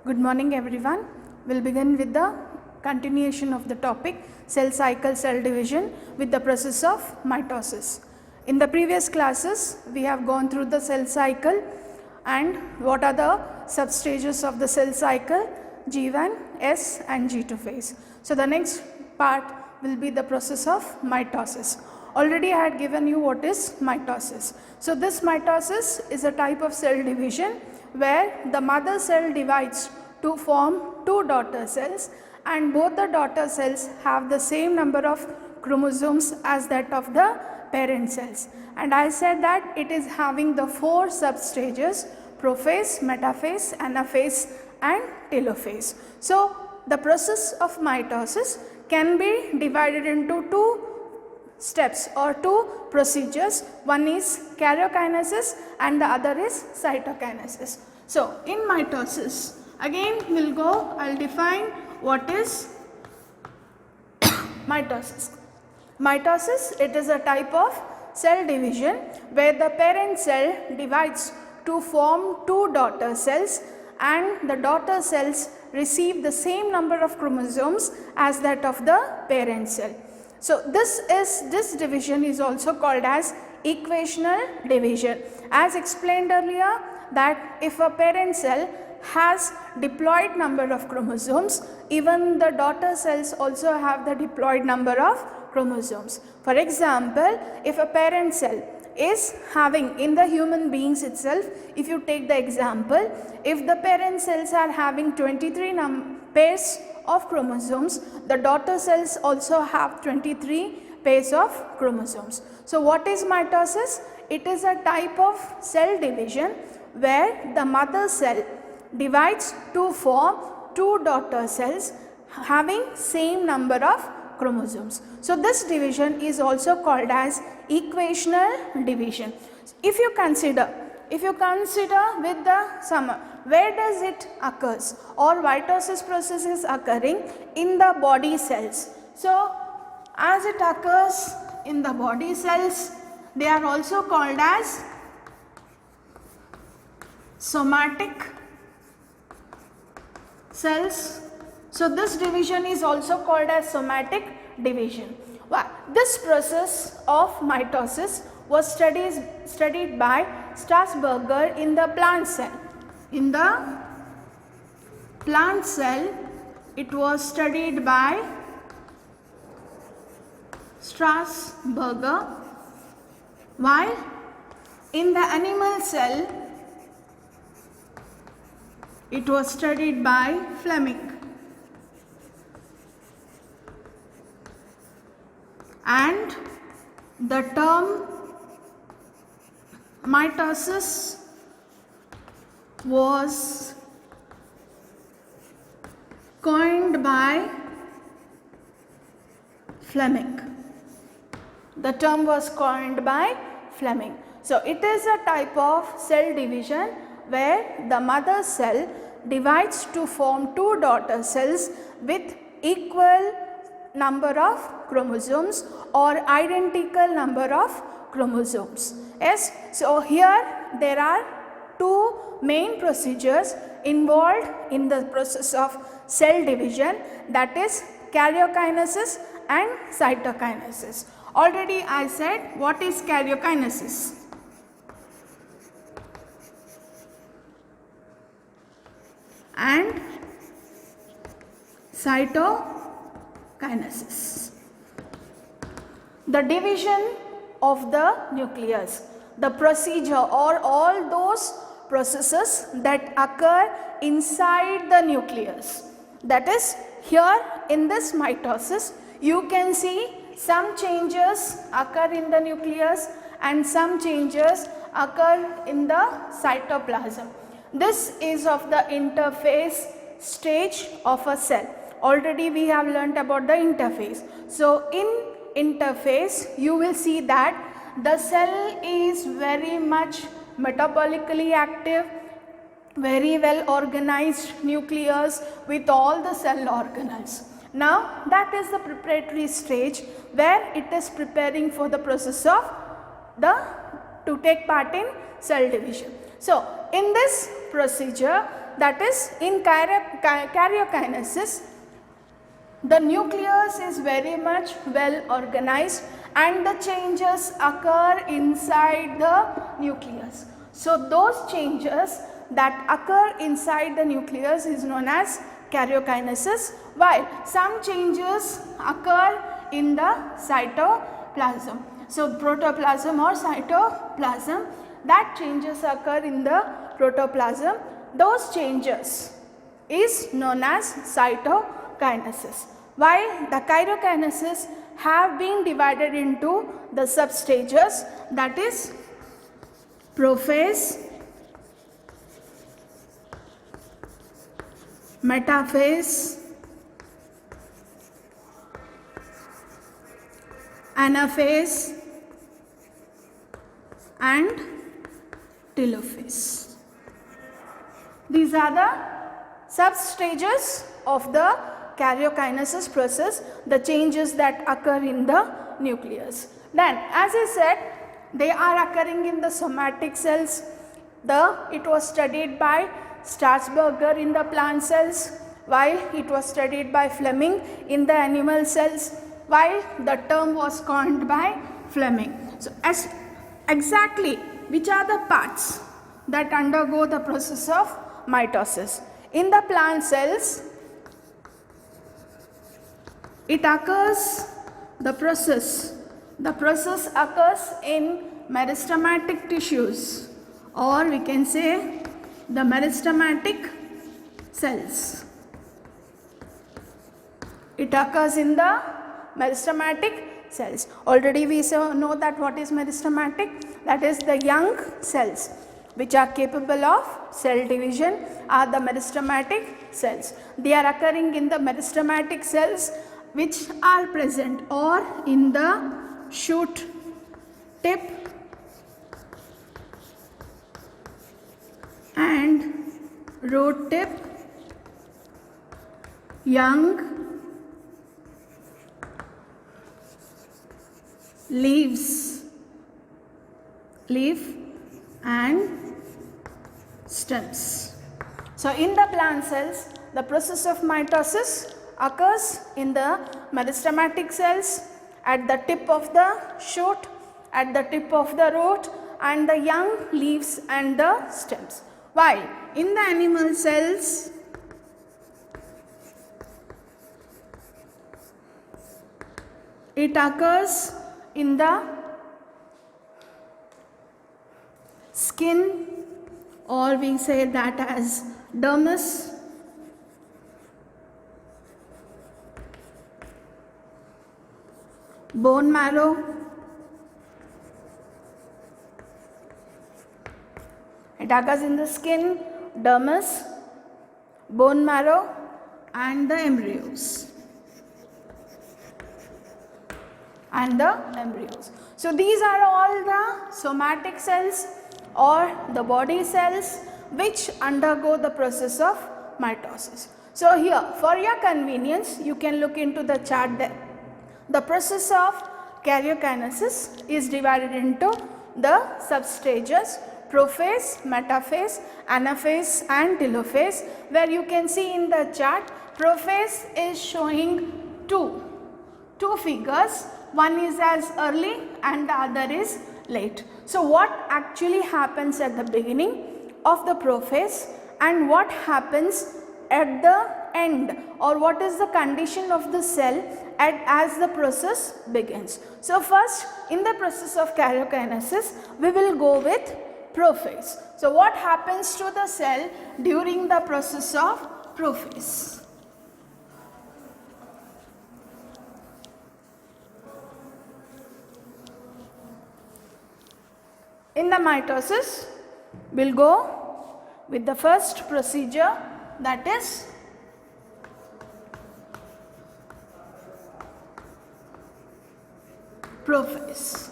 Good morning everyone. We'll begin with the continuation of the topic cell cycle, cell division with the process of mitosis. In the previous classes we have gone through the cell cycle and what are the substages of the cell cycle G1, S and G2 phase. So the next part will be the process of mitosis. Already I had given you what is mitosis. So this mitosis is a type of cell division where the mother cell divides to form two daughter cells and both the daughter cells have the same number of chromosomes as that of the parent cells. And I said that it is having the four substages: prophase, metaphase, anaphase and telophase. So the process of mitosis can be divided into two steps or two procedures. One is karyokinesis and the other is cytokinesis. So in mitosis, again we'll go, I'll define what is mitosis. Mitosis, it is a type of cell division where the parent cell divides to form two daughter cells and the daughter cells receive the same number of chromosomes as that of the parent cell. So this division is also called as equational division. As explained earlier, that if a parent cell has diploid number of chromosomes, even the daughter cells also have the diploid number of chromosomes. For example, if a parent cell is having, in the human beings itself, if you take the example, if the parent cells are having 23 pairs of chromosomes, the daughter cells also have 23 pairs of chromosomes. So what is mitosis? It is a type of cell division where the mother cell divides to form two daughter cells having same number of chromosomes. So this division is also called as equational division. If you consider with the summer, where does it occurs, or mitosis process is occurring in the body cells. So as it occurs in the body cells, they are also called as somatic cells. So this division is also called as somatic division. This process of mitosis was studied by Strasburger in the plant cell. In the plant cell, it was studied by Strasburger, while in the animal cell, it was studied by Fleming. And the term mitosis was coined by Fleming. The term was coined by Fleming. So it is a type of cell division where the mother cell divides to form two daughter cells with equal number of chromosomes or identical number of chromosomes. Yes, so here there are two main procedures involved in the process of cell division, that is karyokinesis and cytokinesis. Already I said what is karyokinesis. And cytokinesis. The division of the nucleus, the procedure or all those processes that occur inside the nucleus. That is, here in this mitosis, you can see some changes occur in the nucleus and some changes occur in the cytoplasm. This is of the interphase stage of a cell. Already we have learnt about the interphase. So in interphase, you will see that the cell is very much metabolically active, very well organized nucleus with all the cell organelles. Now that is the preparatory stage where it is preparing for the process of to take part in cell division. So in this procedure, that is in karyokinesis, the nucleus is very much well organized and the changes occur inside the nucleus. So, those changes that occur inside the nucleus is known as karyokinesis, while some changes occur in the cytoplasm. So, protoplasm or cytoplasm, that changes occur in the protoplasm. Those changes is known as cytokinesis, while the karyokinesis have been divided into the substages, that is prophase, metaphase, anaphase and telophase. These are the substages of the karyokinesis process, the changes that occur in the nucleus. Then, as I said, they are occurring in the somatic cells. It was studied by Strassburger in the plant cells, while it was studied by Fleming in the animal cells, while the term was coined by Fleming. So, exactly which are the parts that undergo the process of mitosis? In the plant cells, it occurs, the process occurs in meristematic tissues, or we can say the meristematic cells. It occurs in the meristematic cells. Already we know that what is meristematic, that is the young cells which are capable of cell division are the meristematic cells. They are occurring in the meristematic cells which are present or in the shoot tip and root tip, young, leaf and stems. So, in the plant cells, the process of mitosis occurs in the meristematic cells, at the tip of the shoot, at the tip of the root and the young leaves and the stems. While in the animal cells, it occurs in the skin, or we say that as dermis, bone marrow, it occurs in the skin, dermis, bone marrow and the embryos. So, these are all the somatic cells or the body cells which undergo the process of mitosis. So, here for your convenience you can look into the chart there. The process of karyokinesis is divided into the substages prophase, metaphase, anaphase and telophase, where you can see in the chart prophase is showing two figures, one is as early and the other is late. So, what actually happens at the beginning of the prophase and what happens at the end, or what is the condition of the cell as the process begins. So, first in the process of karyokinesis we will go with prophase. So, what happens to the cell during the process of prophase? In the mitosis, we will go with the first procedure, that is prophase.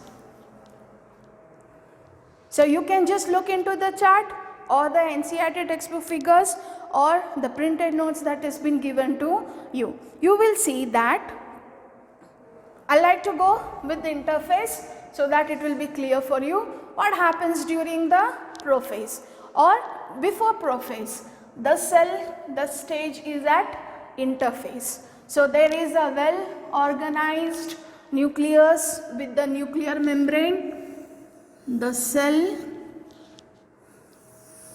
So, you can just look into the chart or the NCERT textbook figures or the printed notes that has been given to you. You will see that I like to go with the interphase so that it will be clear for you what happens during the prophase or before prophase. the stage is at interphase. So there is a well organized nucleus with the nuclear membrane, the cell,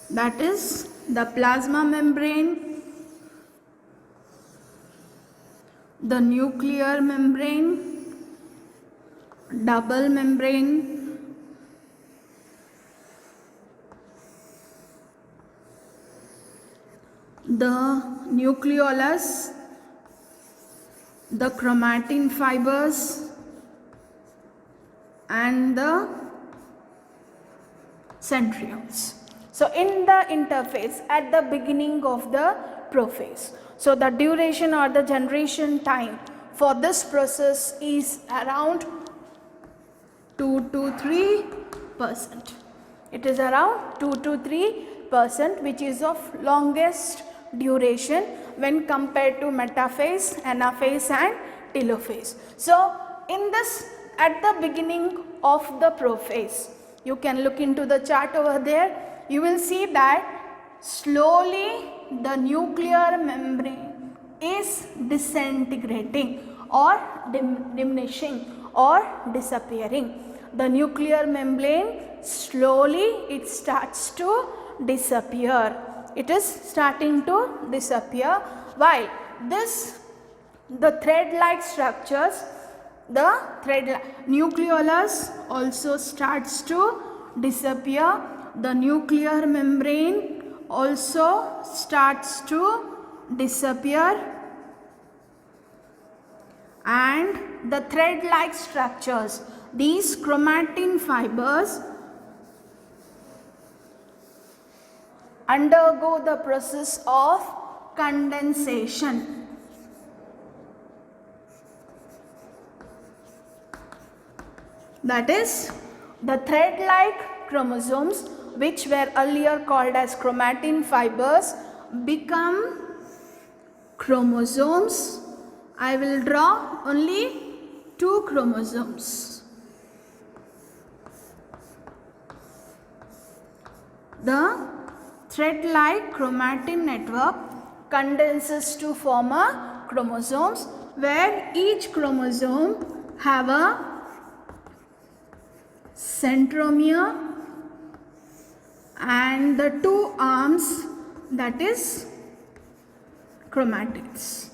that is the plasma membrane, the nuclear membrane, double membrane, the nucleolus, the chromatin fibers, and the centrioles. So in the interphase at the beginning of the prophase, so the duration or the generation time for this process is around 2 to 3%. It is around 2 to 3%, which is of longest duration when compared to metaphase, anaphase and telophase. So in this, at the beginning of the prophase, you can look into the chart over there, you will see that slowly the nuclear membrane is disintegrating or diminishing or disappearing. The nuclear membrane slowly it starts to disappear. It is starting to disappear, while this the thread like structures, the nucleolus also starts to disappear. The nuclear membrane also starts to disappear, and the thread like structures, these chromatin fibers undergo the process of condensation. That is, the thread like chromosomes, which were earlier called as chromatin fibers, become chromosomes. I will draw only 2 chromosomes. The thread like chromatin network condenses to form a chromosomes, where each chromosome have a centromere and the 2 arms, that is chromatids.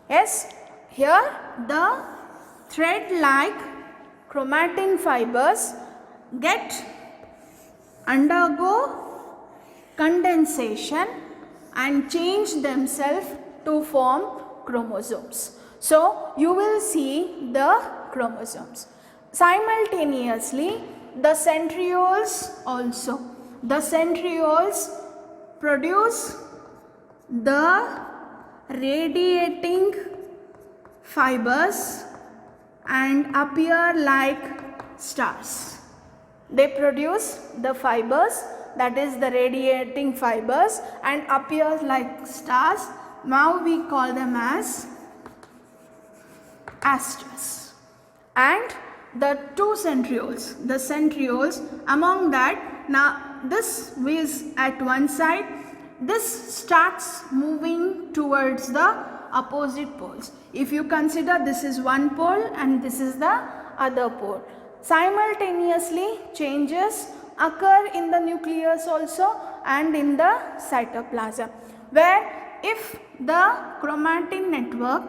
Yes, here the thread like chromatin fibers undergo condensation and change themselves to form chromosomes. So you will see the chromosomes. Simultaneously, the centrioles also. The centrioles produce the radiating fibers and appear like stars. They produce the fibers, that is the radiating fibers, and appear like stars. Now we call them as asters. And the 2 centrioles, the centrioles, among that, now this is at one side, this starts moving towards the opposite poles. If you consider, this is one pole and this is the other pole. Simultaneously changes occur in the nucleus also and in the cytoplasm, where if the chromatin network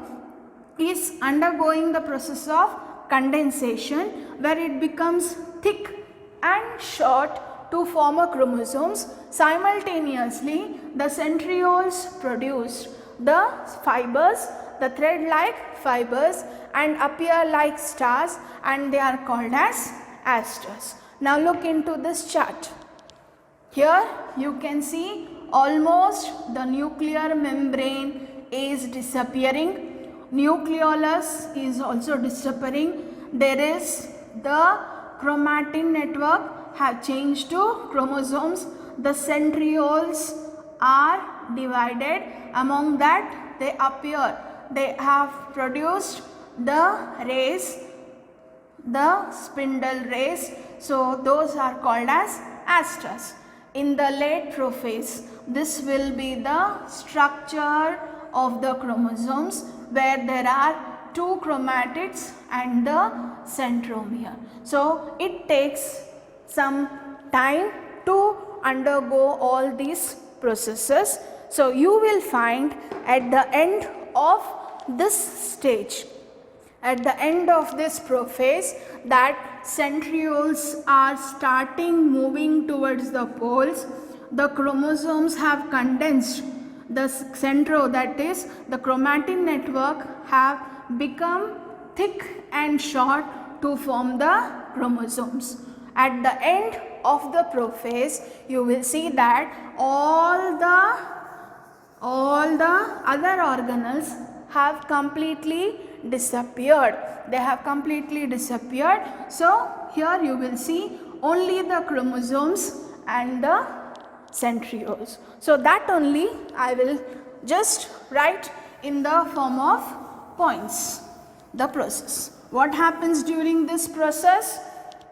is undergoing the process of condensation, where it becomes thick and short to form a chromosomes, simultaneously the centrioles produce the fibers, the thread like fibers, and appear like stars, and they are called as asters. Now look into this chart. Here you can see almost the nuclear membrane is disappearing, nucleolus is also disappearing. There is the chromatin network have changed to chromosomes. The centrioles are divided. Among that, they have produced the rays, the spindle rays. So those are called as asters. in the late prophase, this will be the structure of the chromosomes where there are two chromatids and the centromere. So it takes some time to undergo all these processes. So you will find at the end of this stage, at the end of this prophase, that centrioles are starting moving towards the poles. The chromosomes have condensed. The that is the chromatin network, have become thick and short to form the chromosomes. At the end of the prophase, you will see that all the other organelles have completely disappeared. They have completely disappeared. So here you will see only the chromosomes and the centrioles. So that only I will just write in the form of points, the process. What happens during this process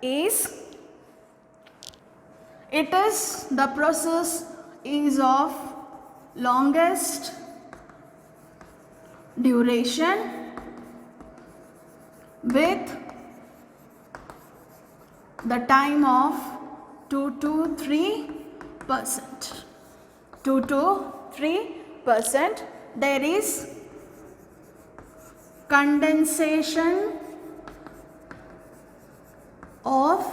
is, the process is of longest duration with the time of 2 to 3%. 2 to 3%. There is condensation of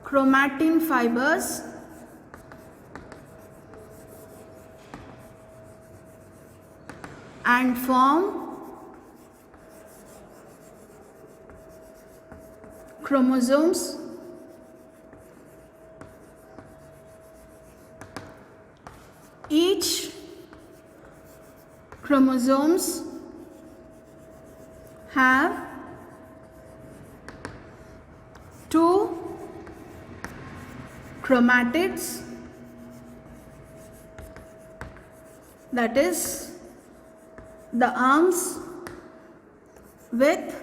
chromatin fibers and form chromosomes. Each chromosomes have two chromatids, that is the arms with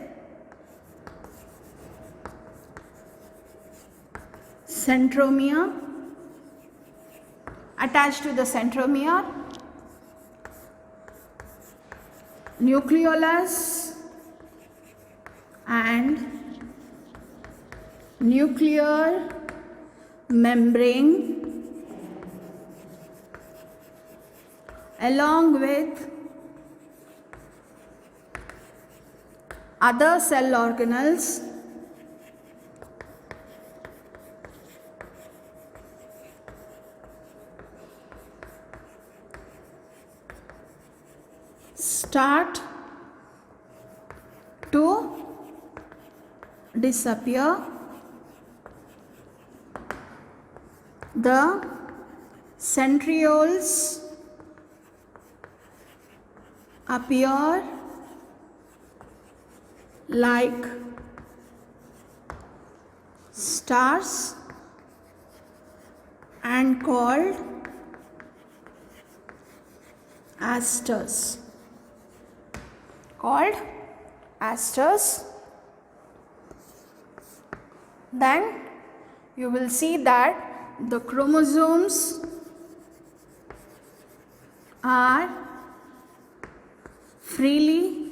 centromere, attached to the centromere, nucleolus and nuclear membrane, along with other cell organelles start to disappear. The centrioles appear like stars and called asters. Then you will see that the chromosomes are freely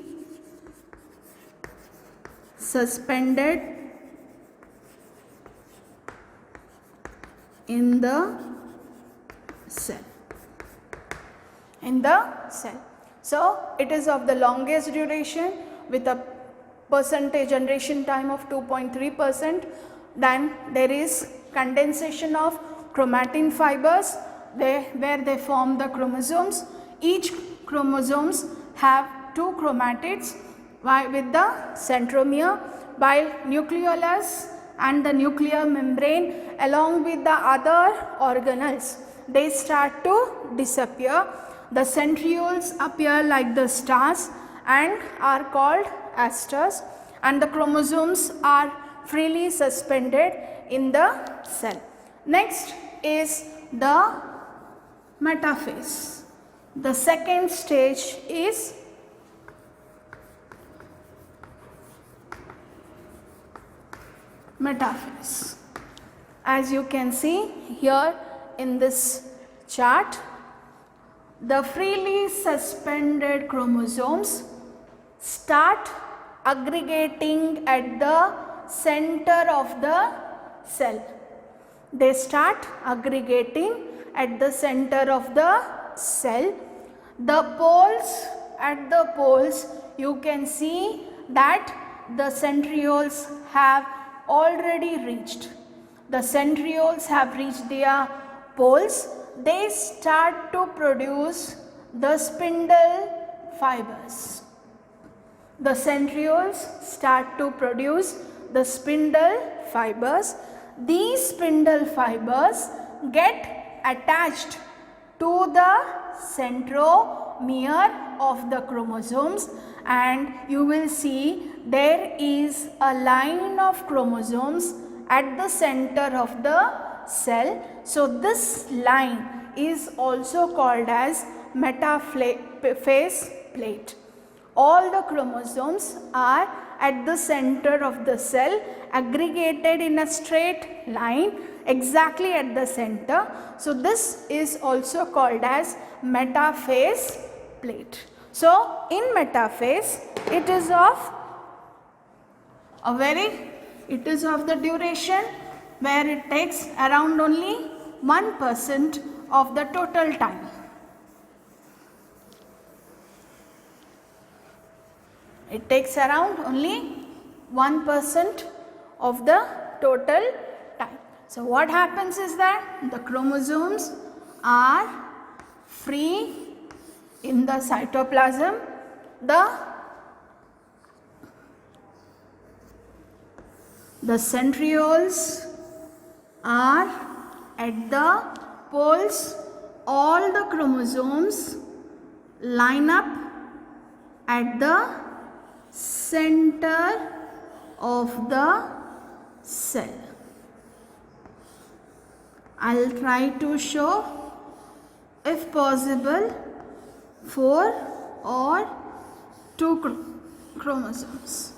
suspended in the cell. So it is of the longest duration with a percentage generation time of 2.3%. Then there is condensation of chromatin fibers where they form the chromosomes. Each chromosomes have two chromatids with the centromere, while nucleolus and the nuclear membrane along with the other organelles, they start to disappear. The centrioles appear like the stars and are called asters, and the chromosomes are freely suspended in the cell. Next is the metaphase. The second stage is metaphase. As you can see here in this chart, the freely suspended chromosomes start aggregating at the center of the cell. They start aggregating at the center of the cell. The poles, at the poles you can see that the centrioles have already reached. The centrioles have reached their poles. They start to produce the spindle fibers. The centrioles start to produce the spindle fibers. These spindle fibers get attached to the centromere of the chromosomes, and you will see there is a line of chromosomes at the center of the cell. So this line is also called as metaphase plate. All the chromosomes are at the center of the cell, aggregated in a straight line exactly at the center. So this is also called as metaphase plate. So in metaphase, it is of the duration where it takes around only 1% of the total time. It takes around only 1% of the total time. So what happens is that the chromosomes are free in the cytoplasm. The centrioles are at the poles. All the chromosomes line up at the center of the cell. I will try to show, if possible, 4 or 2 chromosomes.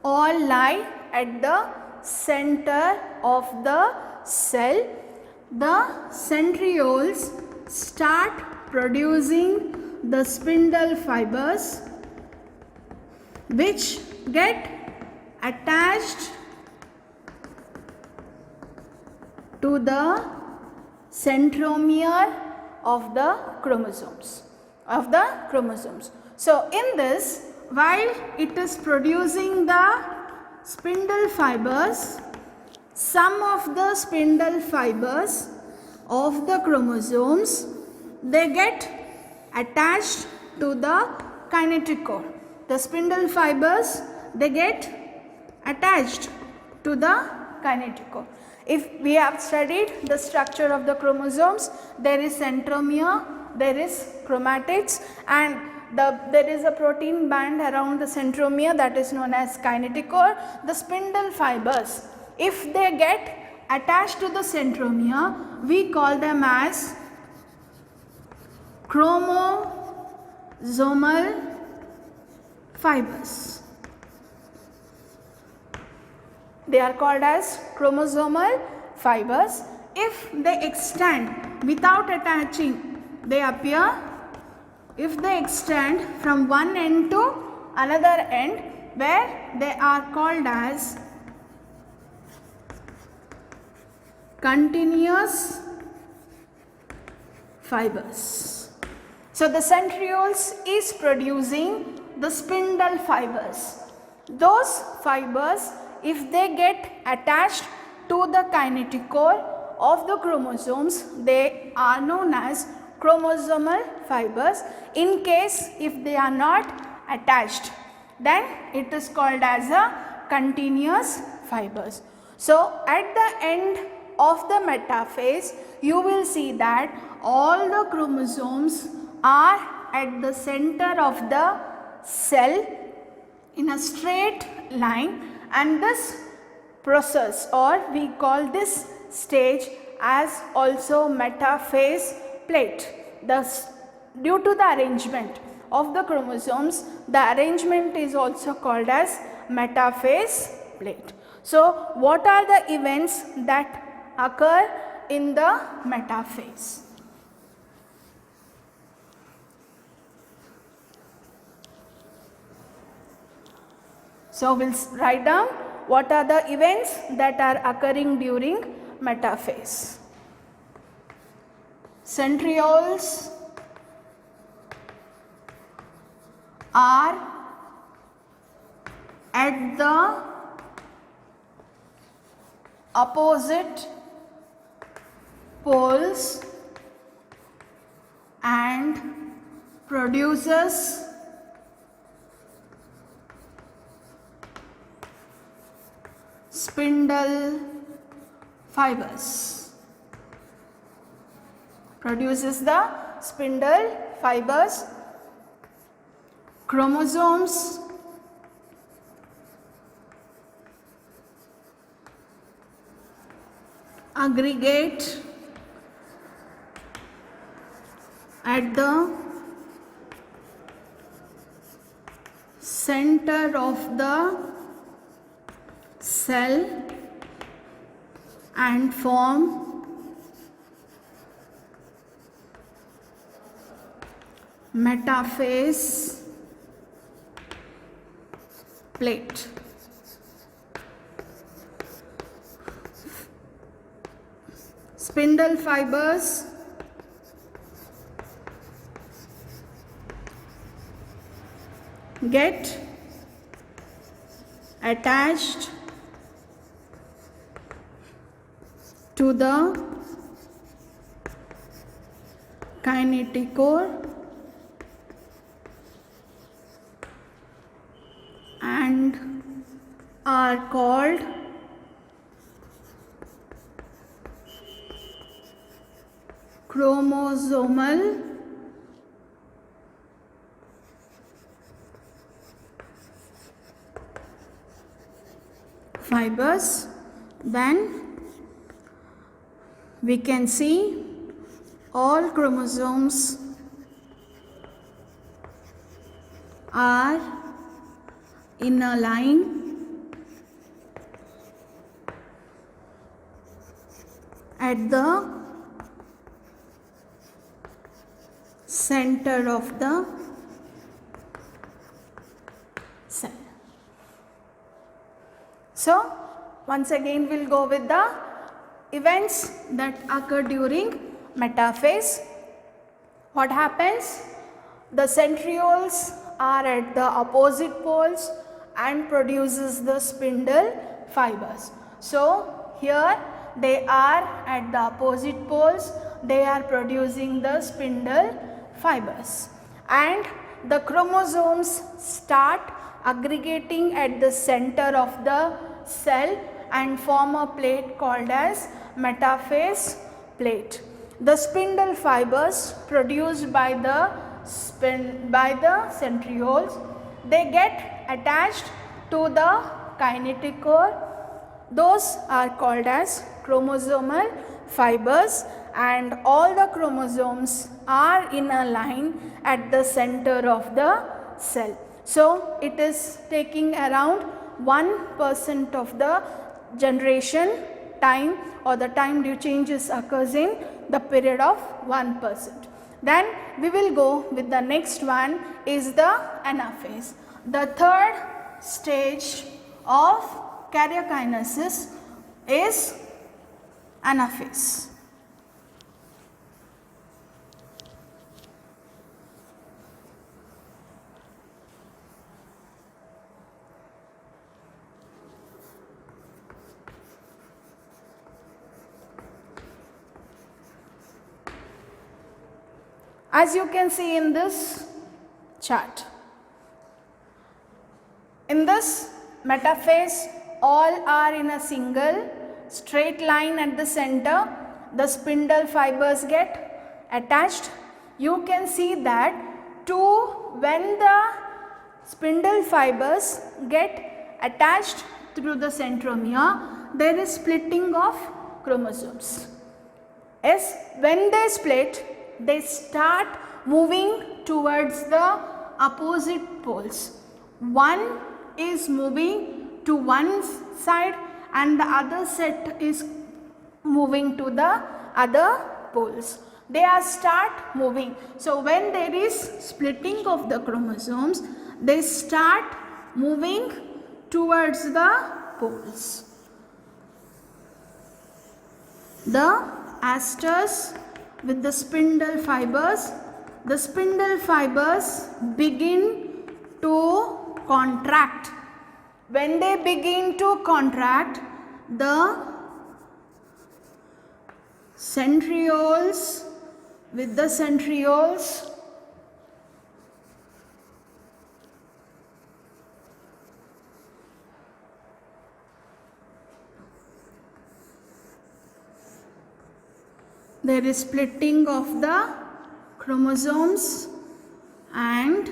All lie at the center of the cell. The centrioles start producing the spindle fibers which get attached to the centromere of the chromosomes. So in this, while it is producing the spindle fibers, some of the spindle fibers of the chromosomes, they get attached to the kinetic core. The spindle fibers, they get attached to the kinetic core. If we have studied the structure of the chromosomes, there is centromere, there is chromatids, and there is a protein band around the centromere that is known as kinetic core. The spindle fibers, if they get attached to the centromere, we call them as chromosomal fibers. They are called as chromosomal fibers. If they extend without attaching, they appear. If they extend from one end to another end, where they are called as continuous fibers. So the centrioles is producing the spindle fibers. Those fibers, if they get attached to the kinetic core of the chromosomes, they are known as chromosomal fibers. In case if they are not attached, then it is called as a continuous fibers. So at the end of the metaphase, you will see that all the chromosomes are at the center of the cell in a straight line, and this process, or we call this stage as also metaphase plate. Thus, due to the arrangement of the chromosomes, the arrangement is also called as metaphase plate. So, what are the events that occur in the metaphase? So, we will write down what are the events that are occurring during metaphase. Centrioles are at the opposite poles and produces spindle fibers. Produces the spindle fibers. Chromosomes aggregate at the center of the cell and form metaphase plate. Spindle fibers get attached to the kinetochore and are called chromosomal fibers. Then we can see all chromosomes are in a line at the center of the cell. So, once again we will go with the events that occur during metaphase. What happens? The centrioles are at the opposite poles and produces the spindle fibers. So, here they are at the opposite poles, they are producing the spindle fibers, and the chromosomes start aggregating at the center of the cell and form a plate called as metaphase plate. The spindle fibers produced by the centrioles, they get attached to the kinetochore. Those are called as chromosomal fibers, and all the chromosomes are in a line at the center of the cell. So, it is taking around 1% of the generation time, or the time due changes occurs in the period of 1%. Then we will go with the next one is the anaphase. The third stage of karyokinesis is anaphase. As you can see in this chart, in this metaphase, all are in a single straight line at the center. The spindle fibers get attached. You can see that when the spindle fibers get attached through the centromere, there is splitting of chromosomes. Yes, when they split, they start moving towards the opposite poles. One is moving to one side and the other set is moving to the other poles. They are start moving. So when there is splitting of the chromosomes, they start moving towards the poles. The asters with the spindle fibers begin to contract. When they begin to contract, the centrioles with the centrioles there is splitting of the chromosomes and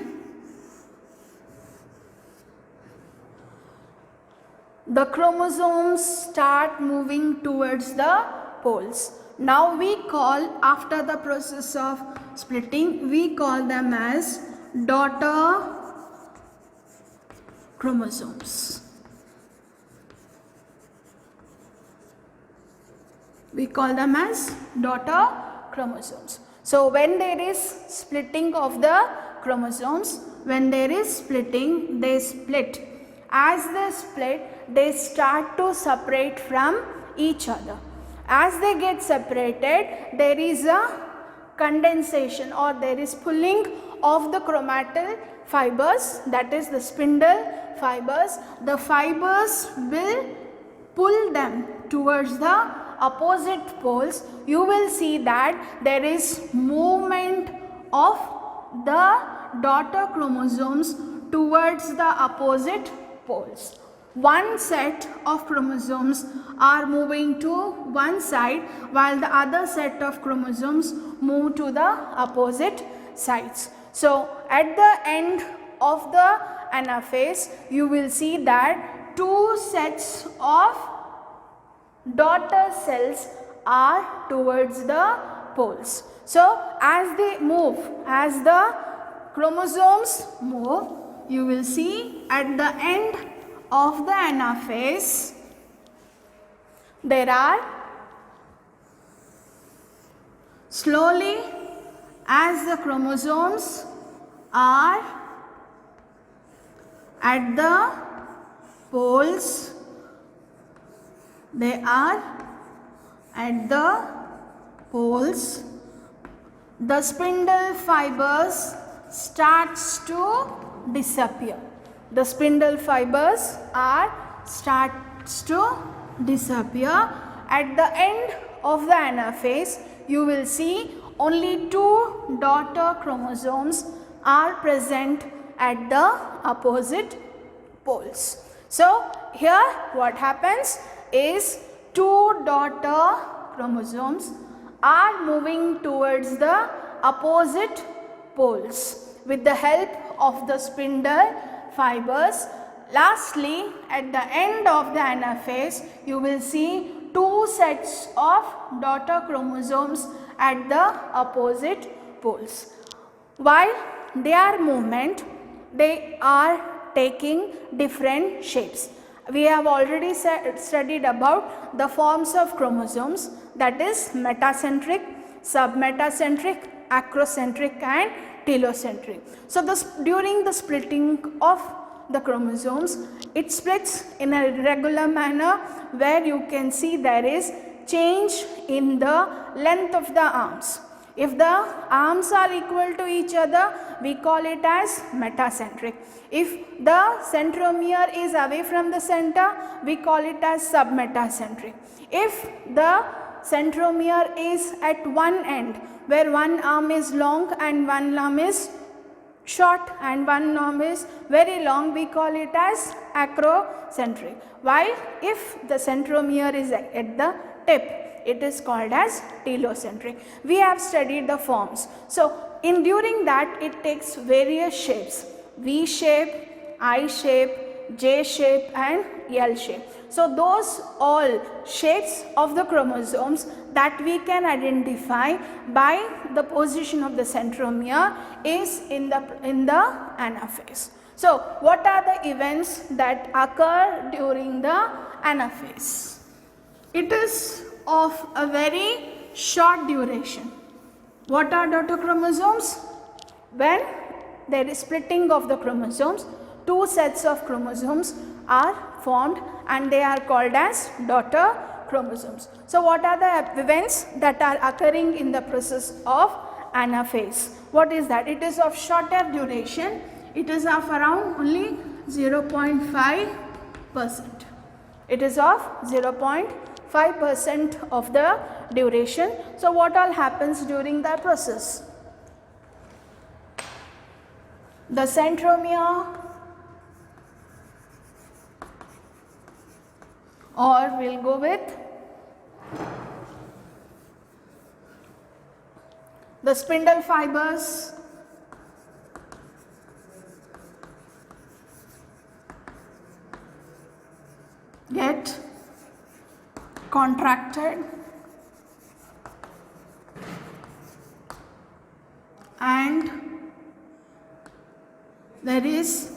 the chromosomes start moving towards the poles. Now we call, after the process of splitting, we call them as daughter chromosomes. We call them as daughter chromosomes. So when there is splitting of the chromosomes, when there is splitting, they split. As they split, they start to separate from each other. As they get separated, there is a condensation or there is pulling of the chromatin fibers, that is the spindle fibers. The fibers will pull them towards the opposite poles. You will see that there is movement of the daughter chromosomes towards the opposite poles. One set of chromosomes are moving to one side while the other set of chromosomes move to the opposite sides. So at the end of the anaphase, you will see that two sets of daughter cells are towards the poles. So as they move, as the chromosomes move, you will see at the end of the anaphase there are slowly, as the chromosomes are at the poles, they are at the poles, the spindle fibers starts to disappear. The spindle fibers starts to disappear. At the end of the anaphase, you will see only two daughter chromosomes are present at the opposite poles. So here what happens is two daughter chromosomes are moving towards the opposite poles with the help of the spindle fibers. Lastly, at the end of the anaphase, you will see two sets of daughter chromosomes at the opposite poles. While they are movement, they are taking different shapes. We have already studied about the forms of chromosomes, that is metacentric, submetacentric, acrocentric and telocentric. So during the splitting of the chromosomes, it splits in a regular manner where you can see there is change in the length of the arms. If the arms are equal to each other, we call it as metacentric. If the centromere is away from the center, we call it as submetacentric. If the centromere is at one end, where one arm is long and one arm is short and one arm is very long, we call it as acrocentric. While if the centromere is at the tip, it is called as telocentric. We have studied the forms. So during that, it takes various shapes: V shape, I shape, J shape and L shape. So those all shapes of the chromosomes that we can identify by the position of the centromere is in the anaphase. So, what are the events that occur during the anaphase? It is of a very short duration. What are daughter chromosomes? When there is splitting of the chromosomes, two sets of chromosomes are formed and they are called as daughter chromosomes. So, what are the events that are occurring in the process of anaphase? What is that? It is of shorter duration. It is of around only 0.5%. It is of 0.5% of the duration. So, what all happens during that process? The centromere, or we will go with the spindle fibers, get contracted and there is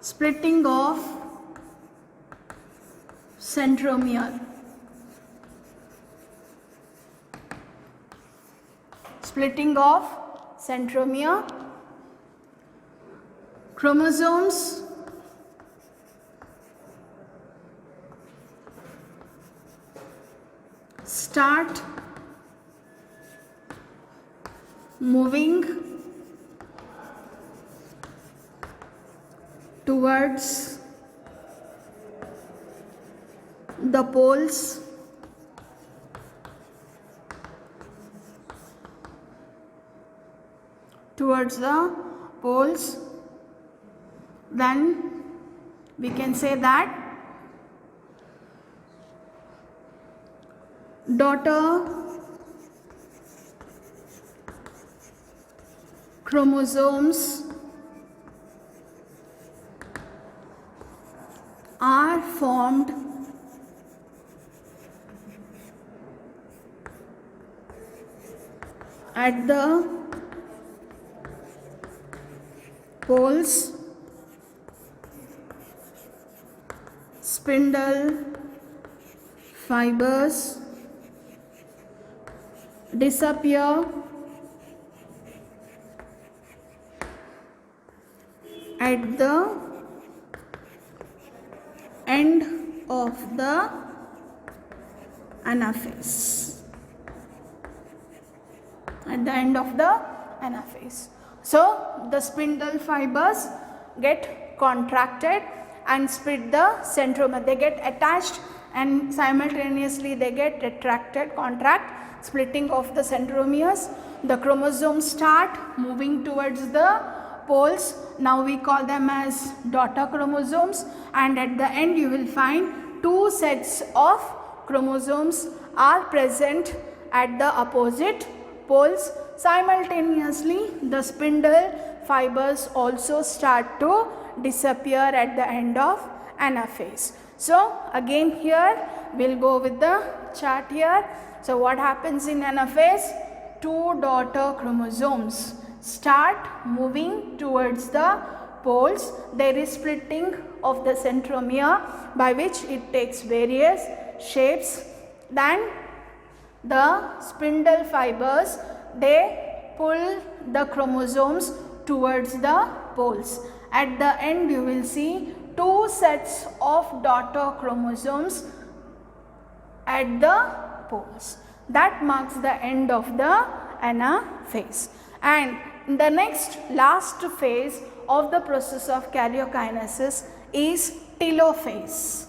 splitting of centromere. Splitting of centromere. Chromosomes start moving towards the poles, then we can say that daughter chromosomes are formed at the poles. Spindle fibers disappear at the end of the anaphase. At the end of the anaphase. So, the spindle fibers get contracted and split the centromere. They get attached and simultaneously they get retracted, contract, splitting of the centromeres. The chromosomes start moving towards the poles. Now we call them as daughter chromosomes, and at the end you will find two sets of chromosomes are present at the opposite poles. Simultaneously the spindle fibers also start to disappear at the end of anaphase. So again here we will go with the chart here. So what happens in anaphase? Two daughter chromosomes start moving towards the poles. There is splitting of the centromere by which it takes various shapes. Then the spindle fibers, they pull the chromosomes towards the poles. At the end you will see two sets of daughter chromosomes at the poles. That marks the end of the anaphase. And the next last phase of the process of karyokinesis is telophase.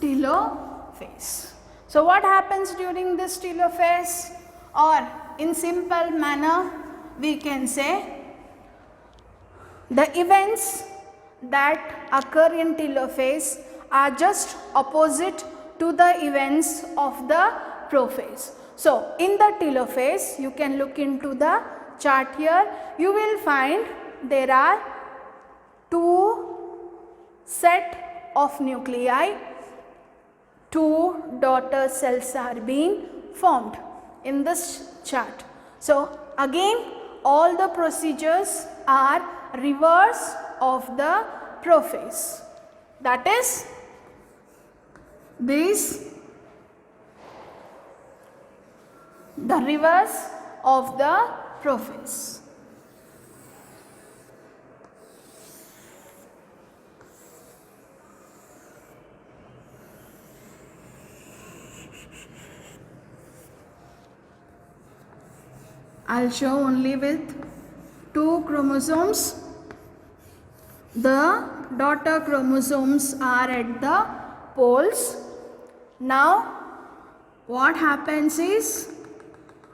Telophase. So what happens during this telophase? Or in simple manner we can say the events that occur in telophase are just opposite to the events of the prophase. So, in the telophase, you can look into the chart here, you will find there are two set of nuclei, two daughter cells are being formed in this chart. So, again all the procedures are reverse of the prophase, that is this the reverse of the prophase. I will show only with two chromosomes. The daughter chromosomes are at the poles. Now what happens is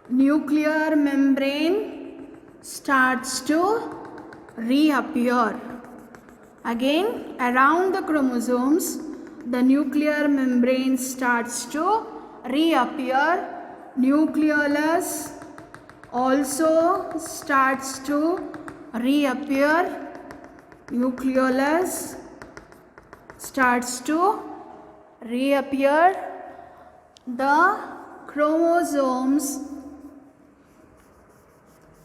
nuclear membrane starts to reappear. Again around the chromosomes the nuclear membrane starts to reappear. Nucleolus also starts to reappear. Nucleolus starts to reappear. The chromosomes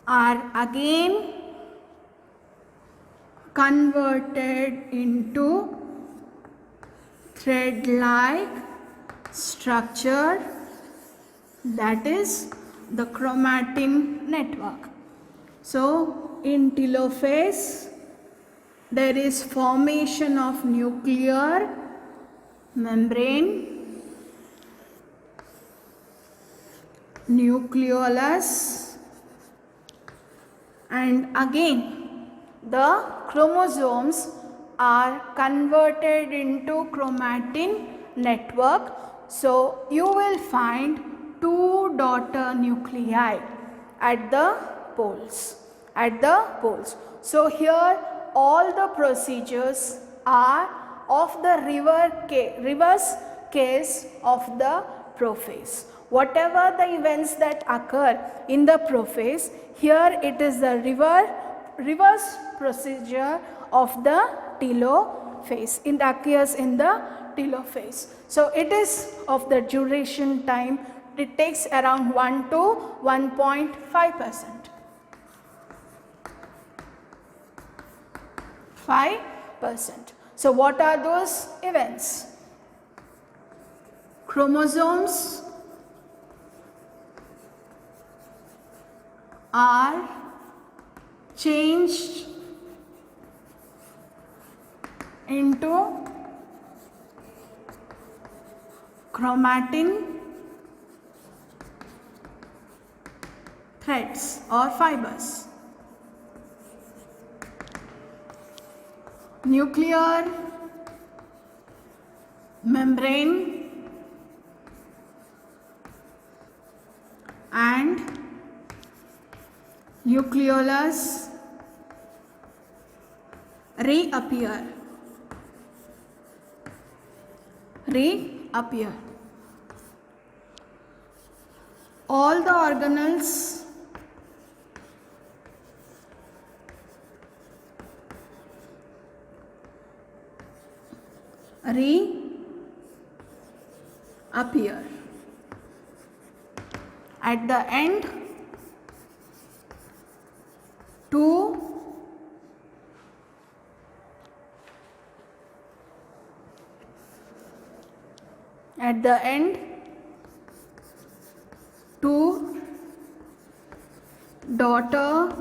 are again converted into thread-like structure, that is the chromatin network. So, in telophase there is formation of nuclear membrane, nucleolus, and again the chromosomes are converted into chromatin network. So, you will find two daughter nuclei at the poles. So, here all the procedures are of the reverse case of the prophase. Whatever the events that occur in the prophase, here it is the reverse procedure of the telophase. It occurs in the telophase. So, it is of the duration time, it takes around 1 to 1.5%. 5%. So, what are those events? Chromosomes are changed into chromatin threads or fibers. Nuclear membrane and nucleolus reappear. All the organelles reappear. At the end, two daughter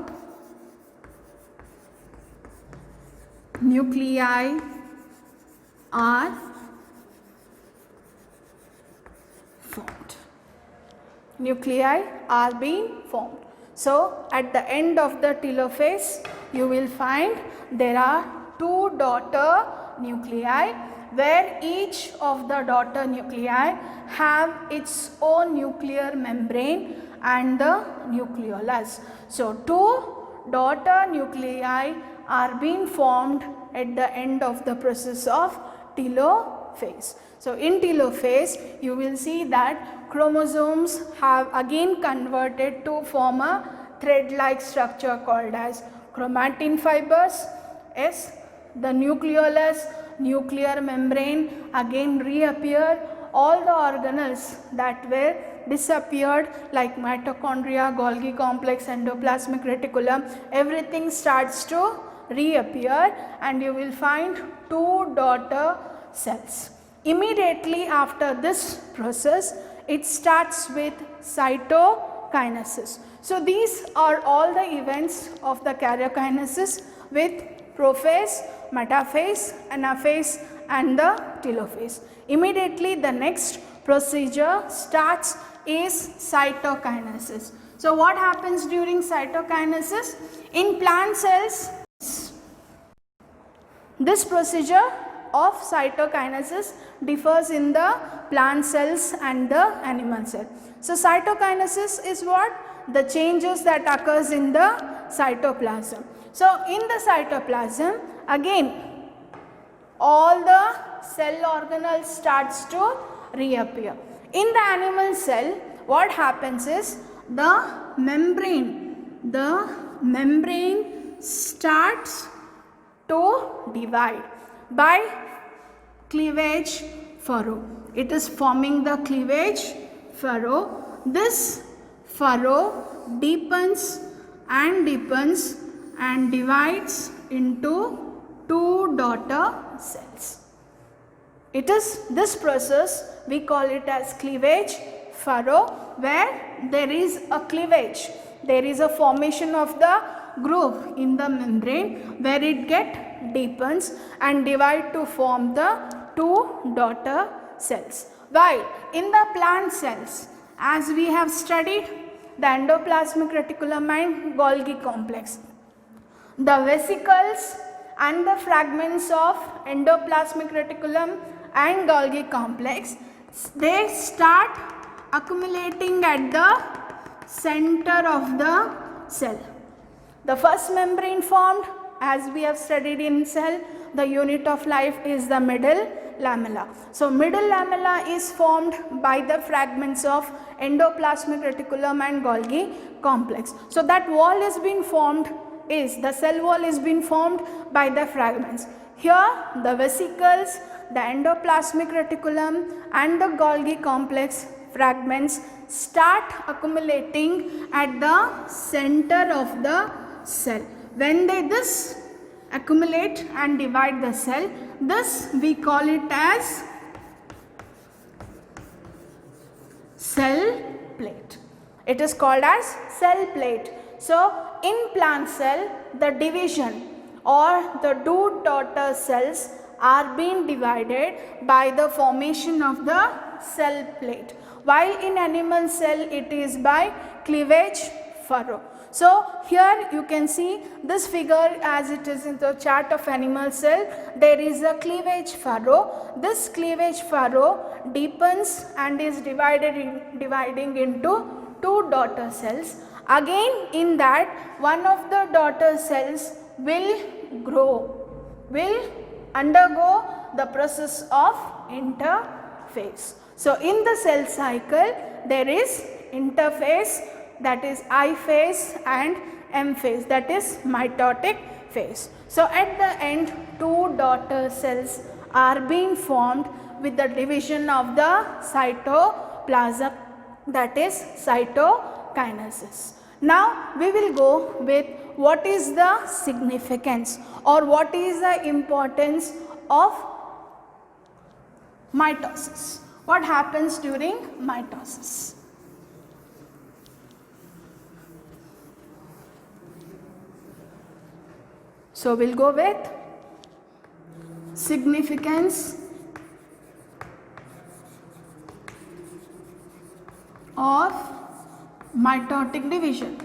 nuclei are formed. Nuclei are being formed. So, at the end of the telophase, you will find there are two daughter nuclei, where each of the daughter nuclei have its own nuclear membrane and the nucleolus. So, two daughter nuclei are being formed at the end of the process of telophase. telophase. So in telophase you will see that chromosomes have again converted to form a thread like structure called as chromatin fibers. Yes, the nucleolus, nuclear membrane again reappear. All the organelles that were disappeared like mitochondria, Golgi complex, endoplasmic reticulum, everything starts to reappear and you will find two daughter cells. Immediately after this process, it starts with cytokinesis. So these are all the events of the karyokinesis with prophase, metaphase, anaphase and the telophase. Immediately the next procedure starts is cytokinesis. So what happens during cytokinesis? In plant cells, this procedure of cytokinesis differs in the plant cells and the animal cell. So cytokinesis is what? The changes that occurs in the cytoplasm. So in the cytoplasm again all the cell organelles starts to reappear. In the animal cell what happens is the membrane starts to divide by cleavage furrow. It is forming the cleavage furrow. This furrow deepens and divides into two daughter cells. It is this process we call it as cleavage furrow, where there is a cleavage, there is a formation of the groove in the membrane where it deepens and divide to form the two daughter cells. While in the plant cells, as we have studied the endoplasmic reticulum and Golgi complex, the vesicles and the fragments of endoplasmic reticulum and Golgi complex, they start accumulating at the center of the cell. The first membrane formed, as we have studied in cell, the unit of life is the middle lamella. So middle lamella is formed by the fragments of endoplasmic reticulum and Golgi complex. So that wall is being formed, the cell wall is being formed by the fragments. Here the vesicles, the endoplasmic reticulum and the Golgi complex fragments start accumulating at the center of the cell. When they this accumulate and divide the cell, this we call it as cell plate. It is called as cell plate. So in plant cell, the division or the two daughter cells are being divided by the formation of the cell plate, while in animal cell it is by cleavage furrow. So here you can see this figure as it is in the chart of animal cell. There is a cleavage furrow. This cleavage furrow deepens and is dividing into two daughter cells. Again in that, one of the daughter cells will undergo the process of interphase. So in the cell cycle there is interphase, that is I phase, and M phase, that is mitotic phase. So at the end two daughter cells are being formed with the division of the cytoplasm, that is cytokinesis. Now we will go with what is the significance or what is the importance of mitosis. What happens during mitosis? So we will go with significance of mitotic division.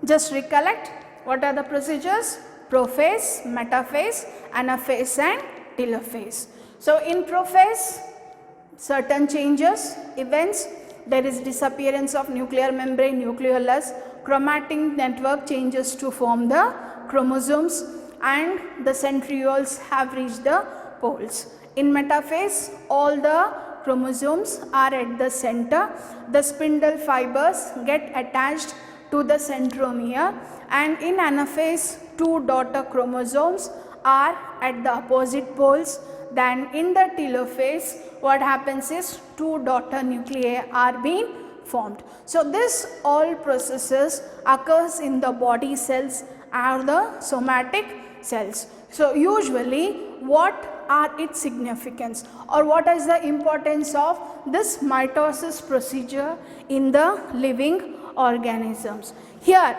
Just recollect what are the procedures: prophase, metaphase, anaphase and telophase. So in prophase, certain changes, events there is disappearance of nuclear membrane, nucleolus, chromatic network changes to form the chromosomes, and the centrioles have reached the poles. In metaphase, all the chromosomes are at the center. The spindle fibers get attached to the centromere, and in anaphase, 2 daughter chromosomes are at the opposite poles. Then in the telophase, what happens is 2 daughter nuclei are being formed. So this all processes occurs in the body cells or the somatic cells. So usually what are its significance, or what is the importance of this mitosis procedure in the living organisms? Here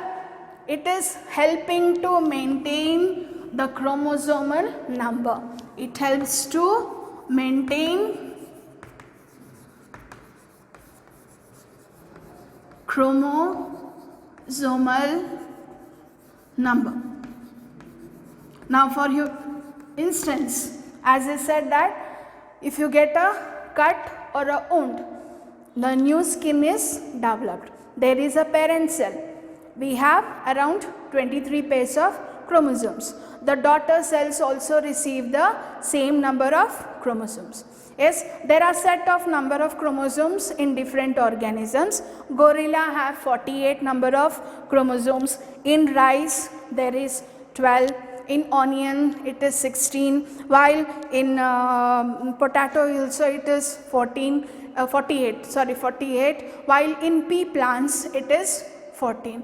it is helping to maintain the chromosomal number. It helps to maintain chromosomal number. Now for your instance, as I said that if you get a cut or a wound, the new skin is developed. There is a parent cell. We have around 23 pairs of chromosomes. The daughter cells also receive the same number of chromosomes. Yes, there are set of number of chromosomes in different organisms. Gorilla have 48 number of chromosomes. In rice there is 12. In onion it is 16, while in potato also it is 48, while in pea plants it is 14.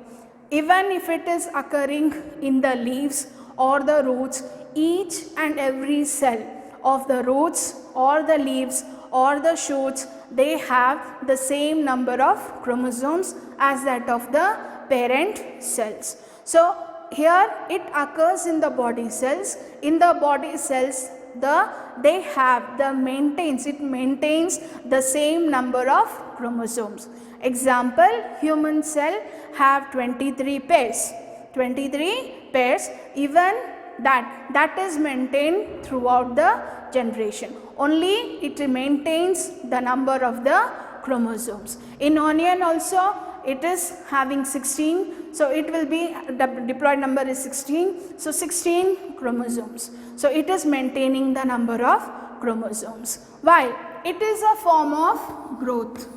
Even if it is occurring in the leaves or the roots, each and every cell of the roots or the leaves or the shoots, they have the same number of chromosomes as that of the parent cells. So here it occurs in the body cells. In the body cells, it maintains the same number of chromosomes. Example, human cell have 23 pairs. 23 pairs, even that is maintained throughout the generation. Only it maintains the number of the chromosomes. In onion also it is having 16, so it will be, the diploid number is 16, so 16 chromosomes. So it is maintaining the number of chromosomes. While it is a form of growth,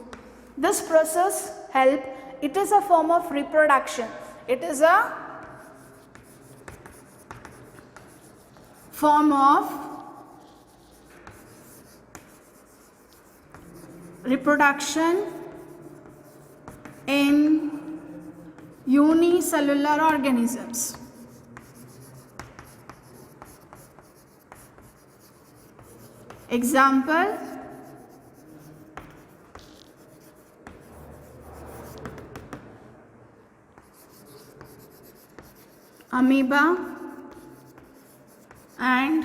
this process it is a form of reproduction. It is a form of reproduction in unicellular organisms. Example, amoeba and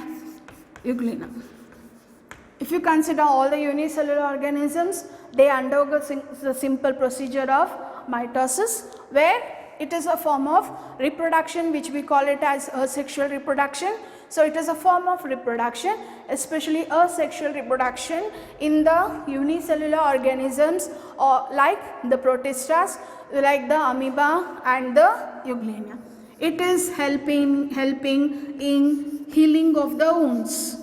euglena. If you consider all the unicellular organisms, they undergo the simple procedure of mitosis, where it is a form of reproduction which we call it as asexual reproduction. So it is a form of reproduction, especially asexual reproduction in the unicellular organisms, or like the protistas, like the amoeba and the euglena. It is helping in healing of the wounds.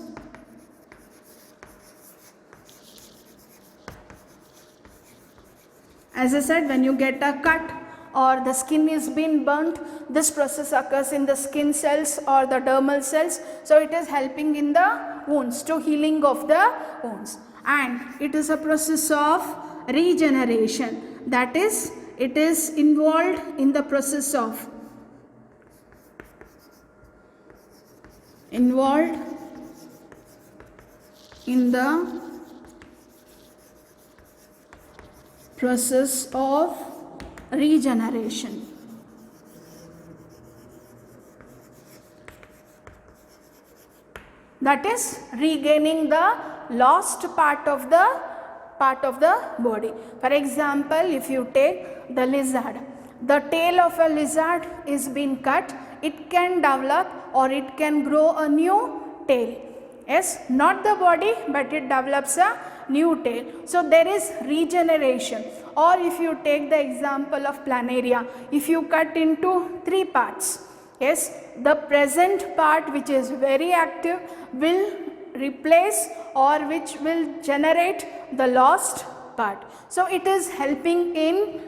As I said, when you get a cut or the skin is being burnt, this process occurs in the skin cells or the dermal cells. So it is helping in the wounds, to healing of the wounds. And it is a process of regeneration. That is, it is involved in the process of regeneration. That is regaining the lost part of the body. For example, if you take the lizard, the tail of a lizard is being cut, it can develop or it can grow a new tail. Yes, not the body, but it develops a new tail. So there is regeneration. Or if you take the example of planaria, if you cut into 3 parts, yes, the present part which is very active will replace or which will generate the lost part. So it is helping in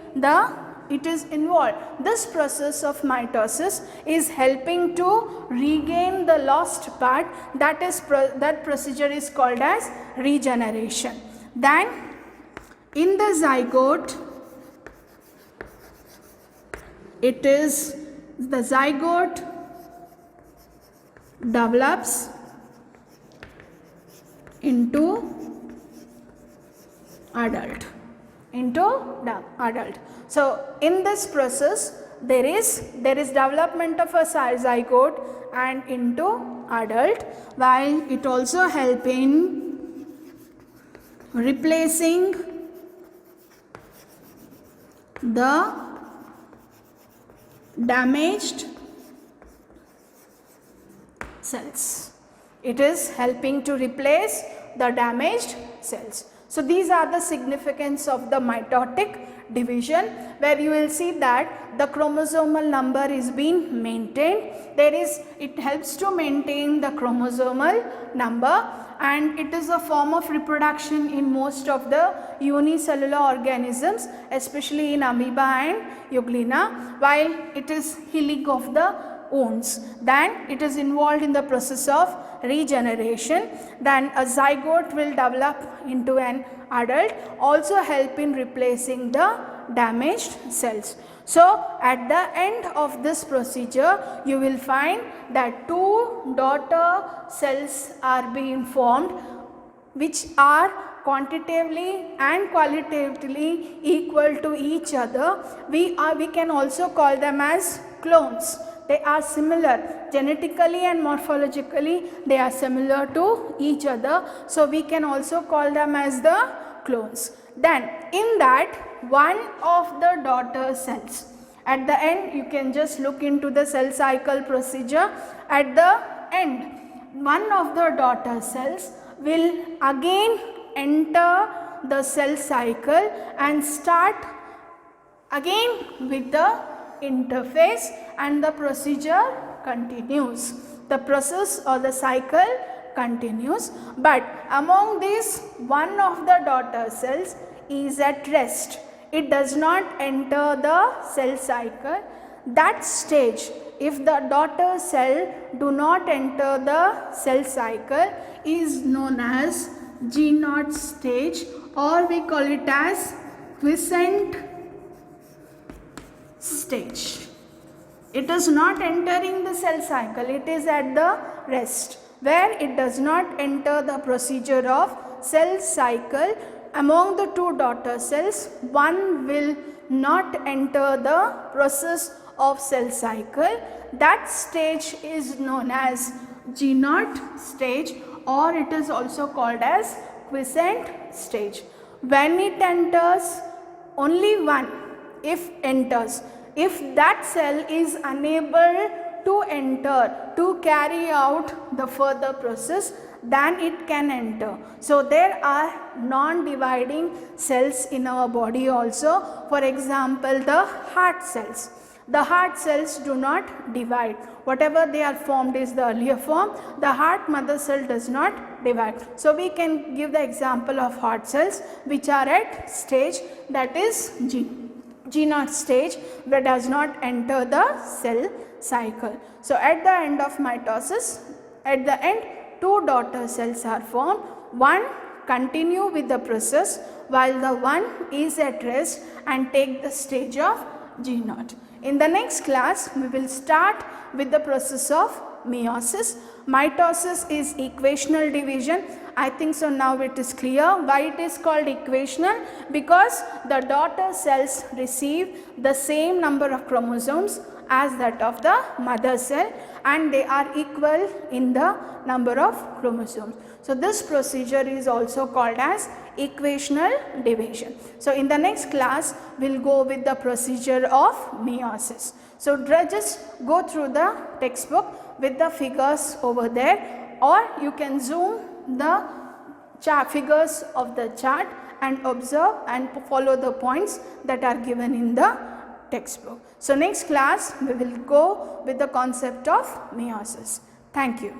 it is involved. This process of mitosis is helping to regain the lost part. That procedure is called as regeneration. Then in the zygote, it is the zygote develops into adult. So in this process there is development of a zygote and into adult, while it also help in replacing the damaged cells. It is helping to replace the damaged cells. So these are the significance of the mitotic division, where you will see that the chromosomal number is being maintained. It helps to maintain the chromosomal number, and it is a form of reproduction in most of the unicellular organisms, especially in amoeba and euglena, while it is healing of the wounds. Then it is involved in the process of regeneration. Then a zygote will develop into an adult, also help in replacing the damaged cells. So at the end of this procedure, you will find that 2 daughter cells are being formed, which are quantitatively and qualitatively equal to each other. We can also call them as clones. They are similar genetically and morphologically, they are similar to each other. So we can also call them as the clones. Then in that, one of the daughter cells, at the end you can just look into the cell cycle procedure. At the end, one of the daughter cells will again enter the cell cycle and start again with the interphase, and the procedure continues. The process or the cycle continues, but among these, one of the daughter cells is at rest. It does not enter the cell cycle. That stage, if the daughter cell do not enter the cell cycle, is known as G0 stage, or we call it as quiescent stage. It is not entering the cell cycle, it is at the rest, where it does not enter the procedure of cell cycle. Among the 2 daughter cells, one will not enter the process of cell cycle. That stage is known as G0 stage, or it is also called as quiescent stage. When it enters, only one, if enters, if that cell is unable to enter to carry out the further process, then it can enter. So there are non-dividing cells in our body also. For example, the heart cells. The heart cells do not divide. Whatever they are formed is the earlier form. The heart mother cell does not divide. So we can give the example of heart cells which are at stage, that is G0 stage, where does not enter the cell cycle. So at the end of mitosis, at the end, 2 daughter cells are formed. One continue with the process while the one is at rest and take the stage of G0. In the next class, we will start with the process of meiosis. Mitosis is equational division. I think so now it is clear why it is called equational, because the daughter cells receive the same number of chromosomes as that of the mother cell, and they are equal in the number of chromosomes. So this procedure is also called as equational division. So in the next class, we will go with the procedure of meiosis. So just go through the textbook with the figures over there, or you can zoom the figures of the chart and observe and follow the points that are given in the textbook. So next class we will go with the concept of meiosis. Thank you.